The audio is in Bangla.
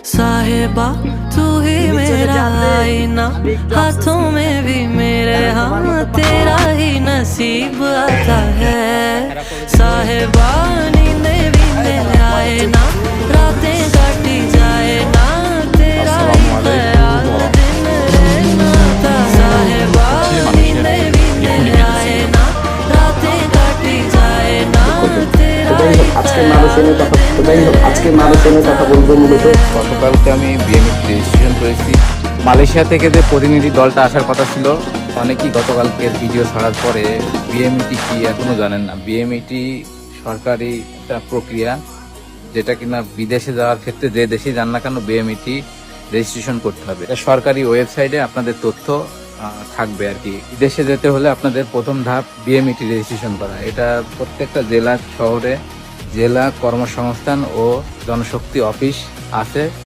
साहिबा तू ही मेरा आईना, हाथों में भी मेरे हम तेरा ही नसीब आता है। साहिबा नींदे भी मेरे आए ना, रातें काटी जाए ना, तेरा ही ख्याल दिन रहना था। साहिबा नींदे भी मेरे आए ना, रातें काटी जाए ना, तेरा ही আজকে মানুষের কথা বলবো মূলত গতকালকে আমি বিএমইটি রেজিস্ট্রেশন করেছি। মালয়েশিয়া থেকে যে প্রতিনিধি দলটা আসার কথা ছিল, অনেকেই গতকালকের ভিডিও ছাড়ার পরে বিএমইটি কি এখনো জানেন না। বিএমইটি সরকারি একটা প্রক্রিয়া, যেটা কিনা বিদেশে যাওয়ার ক্ষেত্রে যে দেশে যান না কেন বিএমইটি রেজিস্ট্রেশন করতে হবে। এটা সরকারি ওয়েবসাইটে আপনাদের তথ্য থাকবে আর কি। বিদেশে যেতে হলে আপনাদের প্রথম ধাপ বিএমইটি রেজিস্ট্রেশন করা। এটা প্রত্যেকটা জেলা শহরে জেলা কর্মসংস্থান ও জনশক্তি অফিস আছে।